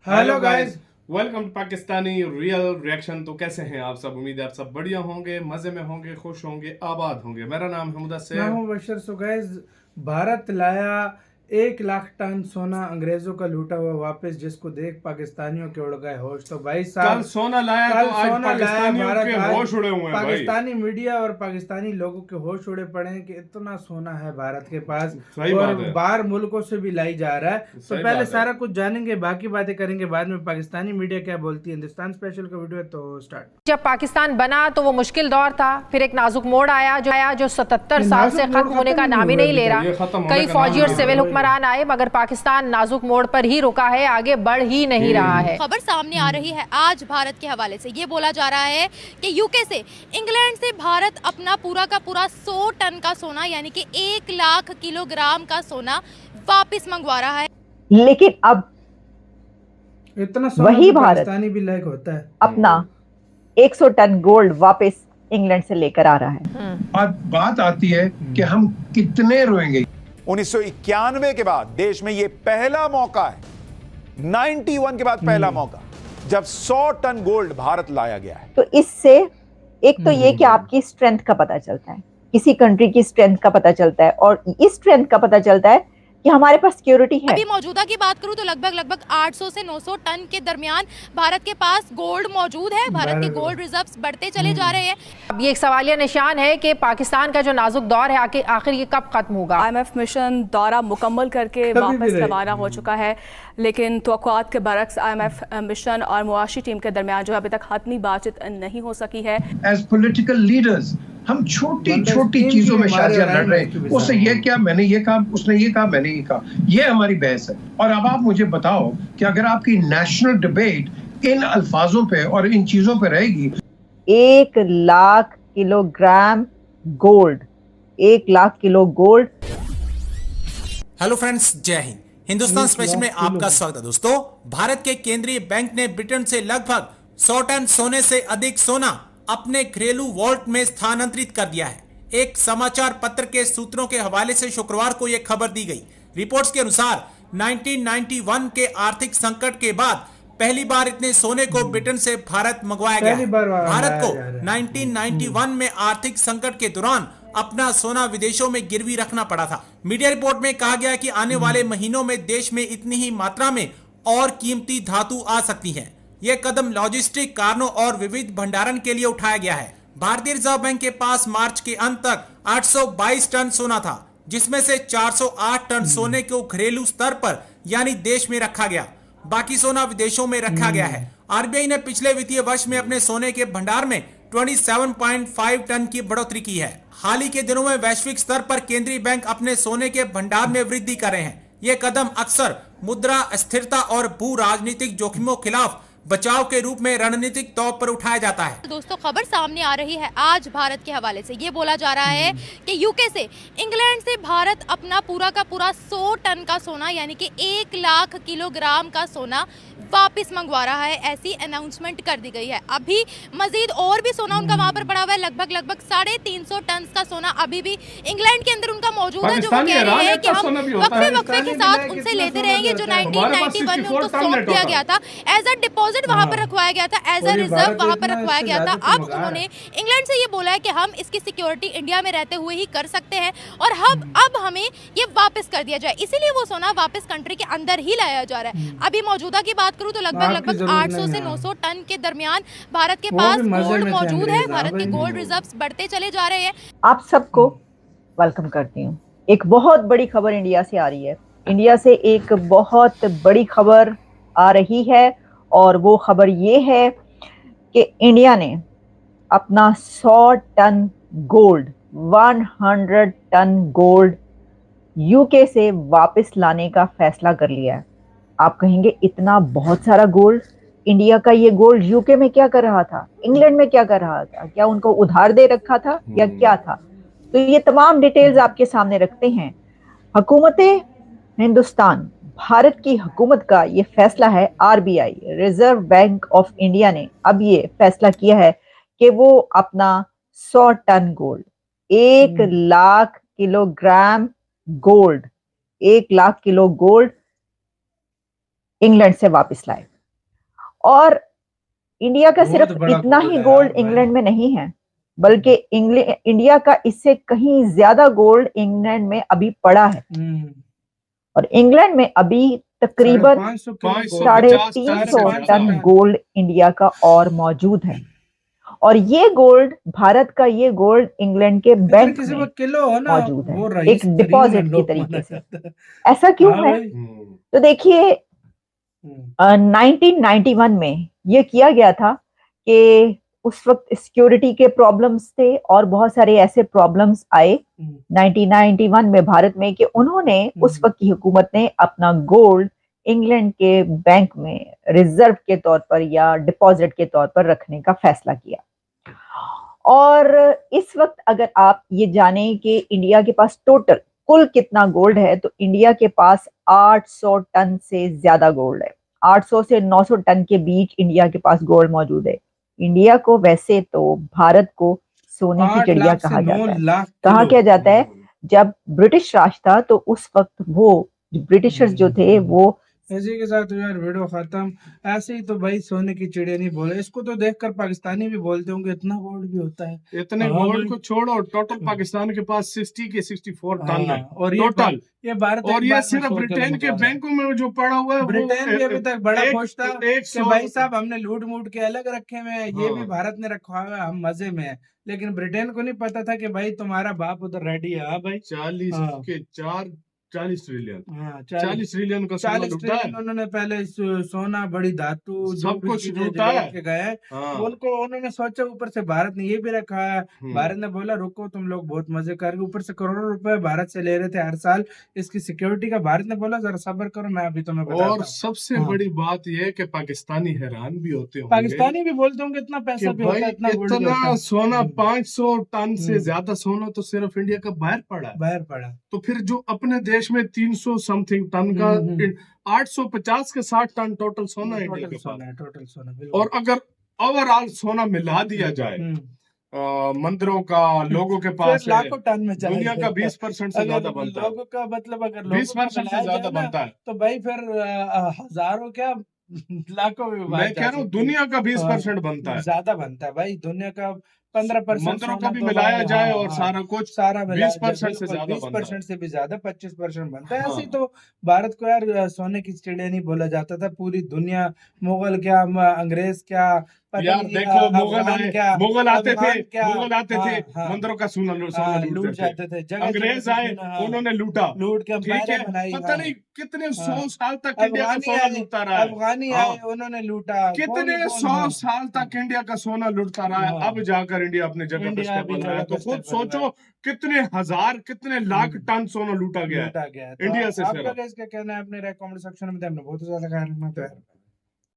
Hello guys, welcome to Pakistani real reaction. तो कैसे हैं आप सब? उम्मीद है आप सब बढ़िया होंगे, मजे में होंगे, खुश होंगे, आबाद होंगे। मेरा नाम है मुदस्सिर। मैं हूं बशर। सो गाइस, भारत लाया 1 लाख टन सोना अंग्रेजों का लूटा हुआ वापस, जिसको देख पाकिस्तानियों के उड़ गए होश। तो भाई साहब, कल सोना लाया कल तो आज सोना लाया पाकिस्तानियों भारत। के आज होश उड़े हुए हैं भाई। पाकिस्तानी मीडिया और पाकिस्तानी लोगों के होश उड़े पड़े हैं कि इतना सोना है भारत के पास सही और बात है। बाहर मुल्कों से भी लाई जा रहा है। तो सही पहले बात है। सारा कुछ जानेंगे, बाकी बातें करेंगे बाद में। पाकिस्तानी मीडिया क्या बोलती है, हिंदुस्तान स्पेशल का वीडियो है, तो स्टार्ट। जब पाकिस्तान बना तो वो मुश्किल दौर था, फिर एक नाजुक मोड़ आया जो 77 साल से खत्म होने का नाम ही नहीं ले रहा। कई फौजी और सिविल हुक्मरान आए, मगर पाकिस्तान नाजुक मोड़ पर ही रुका है, आगे बढ़ ही नहीं रहा है। खबर सामने आ रही है आज भारत के हवाले से। ये बोला जा रहा है कि यूके से, इंग्लैंड से भारत अपना पूरा का पूरा 100 टन का सोना यानी कि 1 लाख किलोग्राम का सोना वापस मंगवा रहा है। लेकिन अब इतना सोना वही तो भारत पाकिस्तानी भी लायक होता है। अपना 100 टन गोल्ड वापस इंग्लैंड से लेकर आ रहा है। और बात आती है कि हम कितने रोएंगे। 1991 के बाद देश में यह पहला मौका है, 91 के बाद पहला मौका जब 100 टन गोल्ड भारत लाया गया है। तो इससे एक तो ये कि आपकी स्ट्रेंथ का पता चलता है, किसी कंट्री की स्ट्रेंथ का पता चलता है, और इस स्ट्रेंथ का पता चलता है कि हमारे पास सिक्योरिटी है। अभी मौजूदा की बात करूं तो लगभग 800 से 900 टन के दरमियान भारत के पास गोल्ड मौजूद है। भारत के गोल्ड रिजर्व्स बढ़ते चले जा रहे हैं। अब ये एक सवालिया निशान है कि पाकिस्तान का जो नाजुक दौर है आखिर ये कब खत्म होगा। IMF मिशन दौरा मुकम्मल करके वापस रवाना हो चुका है, लेकिन तवक्कुआत के बरक्स IMF मिशन और मुआशी टीम के दरमियान जो अभी तक हतमी बातचीत नहीं हो सकी है। एज पॉलिटिकल लीडर्स हम छोटी छोटी चीजों में शादियां लड़ रहे हैं। उसने ये क्या, मैंने ये कहा, उसने ये कहा, मैंने ये कहा। ये हमारी बहस है। और अब आप मुझे बताओ कि अगर आपकी नेशनल डिबेट इन अल्फाजों पे और इन चीजों पे रहेगी। 1 lakh kilogram gold, 1 lakh kilo gold. Hello friends, जय हिंद। हिंदुस्तान स्पेशल में आपका स्वागत है। दोस्तों, भारत के केंद्रीय बैंक ने ब्रिटेन से लगभग 100 टन सोने से अधिक सोना अपने घरेलू वॉल्ट में स्थानांतरित कर दिया है। एक समाचार पत्र के सूत्रों के हवाले से शुक्रवार को यह खबर दी गई। रिपोर्ट्स के अनुसार 1991 के आर्थिक संकट के बाद पहली बार इतने सोने को ब्रिटेन से भारत मंगवाया गया है। भारत को 1991 में आर्थिक संकट के दौरान अपना सोना विदेशों में गिरवी रखना पड़ा था। मीडिया रिपोर्ट में कहा गया कि आने वाले महीनों में देश में इतनी ही मात्रा में और कीमती धातु आ सकती है। यह कदम लॉजिस्टिक कारणों और विविध भंडारण के लिए उठाया गया है। भारतीय रिजर्व बैंक के पास मार्च के अंत तक 822 टन सोना था, जिसमें से 408 टन सोने को घरेलू स्तर पर यानी देश में रखा गया, बाकी सोना विदेशों में रखा गया है। आरबीआई ने पिछले वित्तीय वर्ष में अपने सोने के भंडार में 27.5 टन की बढ़ोतरी की है। हाल ही के दिनों में वैश्विक स्तर पर केंद्रीय बैंक अपने सोने के भंडार में वृद्धि कर रहे हैं। ये कदम अक्सर मुद्रा अस्थिरता और भू राजनीतिक जोखिमों खिलाफ बचाव के रूप में रणनीतिक तौर पर उठाया जाता है। दोस्तों, खबर सामने आ रही है आज भारत के हवाले से। ये बोला जा रहा है कि यूके से, इंग्लैंड से भारत अपना पूरा का पूरा 100 टन का सोना यानी कि 1 लाख किलोग्राम का सोना वापस मंगवा रहा है। ऐसी अनाउंसमेंट कर दी गई है। अभी मजीद और भी सोना उनका वहां पर पड़ा हुआ है। लगभग 350 टन का सोना अभी भी इंग्लैंड के अंदर उनका मौजूद है, जो वो कह रहे हैं कि हम वक्फे के साथ उनसे लेते रहेंगे। जो 1991 में उनको सौंप दिया गया था एज अ डिपॉजिट, वहां पर रखवाया गया था, एज अ रिजर्व वहां पर रखवाया गया था। अब उन्होंने इंग्लैंड से ये बोला है कि हम इसकी सिक्योरिटी इंडिया में रहते हुए ही कर सकते हैं और अब हमें ये वापस कर दिया जाए। इसीलिए वो सोना वापस कंट्री के अंदर ही लाया जा रहा है। अभी मौजूदा की बात करूं तो लगभग 800 से 900 टन के दरमियान भारत के पास गोल्ड मौजूद है। भारत के गोल्ड रिजर्व्स बढ़ते चले जा रहे हैं। आप सबको वेलकम करती हूँ। एक बहुत बड़ी खबर इंडिया से आ रही है। इंडिया से एक बहुत बड़ी खबर आ रही है, और वो खबर ये है कि इंडिया ने अपना 100 ton gold, 100 ton gold UK से वापस लाने का फैसला कर लिया है। आप कहेंगे इतना बहुत सारा गोल्ड, इंडिया का ये गोल्ड यूके में क्या कर रहा था, इंग्लैंड में क्या कर रहा था, क्या उनको उधार दे रखा था या क्या था? तो ये तमाम डिटेल्स आपके सामने रखते हैं। हुकूमत हिंदुस्तान, भारत की हुकूमत का ये फैसला है। RBI, reserve bank of India ने अब ये फैसला किया है कि वो अपना 100 ton gold, 1 lakh kilogram gold, 1 lakh kilo gold England से वापस लाए। और इंडिया का बहुत सिर्फ बड़ा इतना गोल्ड ही है गोल्ड भाई। इंग्लैंड में नहीं है, बल्कि इंडिया का इससे कहीं ज्यादा गोल्ड इंग्लैंड में अभी पड़ा है। और इंग्लैंड में अभी तकरीबन 350 टन गोल्ड इंडिया का और मौजूद है। और ये गोल्ड, भारत का ये गोल्ड इंग्लैंड के बैंक में किलो हो ना, मौजूद है, एक डिपॉजिट की तरीके से। ऐसा क्यों हाँ है? तो देखिए 1991 में ये किया गया था कि उस वक्त सिक्योरिटी के प्रॉब्लम्स थे और बहुत सारे ऐसे प्रॉब्लम्स आए 1991 में भारत में कि उन्होंने, उस वक्त की हुकूमत ने अपना गोल्ड इंग्लैंड के बैंक में रिजर्व के तौर पर या डिपॉजिट के तौर पर रखने का फैसला किया। और इस वक्त अगर आप ये जाने कि इंडिया के पास टोटल कुल कितना गोल्ड है, तो इंडिया के पास 800 टन से ज्यादा गोल्ड है। 800 से 900 टन के बीच इंडिया के पास गोल्ड मौजूद है। इंडिया को वैसे तो भारत को सोने की चिड़िया कहा जाता है। कहा क्या जाता है, जब ब्रिटिश राज था तो उस वक्त वो ब्रिटिशर्स जो थे वो इसी के साथ यार वीडियो खत्म। ऐसे ही तो भाई सोने की चिड़िया नहीं बोले, इसको तो देखकर पाकिस्तानी भी बोलते होंगे इतना गोल्ड भी होता है। इतने गोल्ड को छोड़ो, टोटल पाकिस्तान के पास 60 के 64 टन है और टोटल। ये भारत, और ये सिर्फ ब्रिटेन के बैंकों में जो पड़ा हुआ है। ब्रिटेन भी अभी तक बड़ा खुश था कि भाई साहब हमने लूट मूट के अलग रखे हुए हैं, ये भी भारत ने रखा हुआ है, हम मजे में है। लेकिन ब्रिटेन को नहीं पता था कि भाई तुम्हारा बाप उधर रेडी है। हाँ भाई 40 ट्रिलियन, 40 ट्रिलियन का सोना लूटा है उन्होंने पहले। सोना, बड़ी धातु, सब कुछ लूटा है गए। उनको उन्होंने सोचा, ऊपर से भारत ने ये भी रखा है। भारत ने बोला रुको तुम लोग बहुत मजे कर, ऊपर से करोड़ों रुपए भारत से ले रहे थे हर साल इसकी सिक्योरिटी का। भारत ने बोला जरा सब्र करो, मैं अभी तुम्हें बताता हूं। और सबसे बड़ी बात यह है कि पाकिस्तानी हैरान भी होते होंगे, पाकिस्तानी भी बोलते होंगे इतना पैसा भी होता है, इतना सोना 500 टन से ज्यादा सोना तो सिर्फ इंडिया का बाहर पड़ा। तो फिर जो अपने देश में 300 समथिंग टन का 850 के 60 टन टोटल सोना इंडिया के पास। टोटल सोना। और अगर ओवरऑल सोना मिला दिया जाए मंदिरों का, लोगों के पास लाखों टन में दुनिया का 20% से ज्यादा बनता है। लोगों का मतलब अगर 20% से ज्यादा बनता है तो भाई फिर हजारों क्या लाखों में मैं कह रहा हूँ दुनिया का 20% बनता है, ज्यादा बनता है भाई। दुनिया का 15% मंदिरों का भी मिलाया जाए और सारा कुछ 20% से ज्यादा 20% से भी ज्यादा 25% बनता है। ऐसे ही तो भारत को यार सोने की चिड़िया नहीं बोला जाता था। पूरी दुनिया, मुगल क्या, अंग्रेज क्या, यार देखो मुगल आते थे मंदिरों का सोना लूट जाते थे। अंग्रेज आए, उन्होंने लूट के ठीक है, पता नहीं कितने 100 साल तक इंडिया का सोना लूटता रहा है। अफगानी आए, उन्होंने लूटा। कितने 100 साल तक इंडिया का सोना लूटता रहा है। अब जाकर इंडिया अपने जगह पे स्टेबल है। तो खुद सोचो कितने हजार, कितने लाख टन सोना लूटा गया है इंडिया से। आपका क्या कहना है? अपने कमेंट सेक्शन में बहुत ज्यादा ख्याल रखना।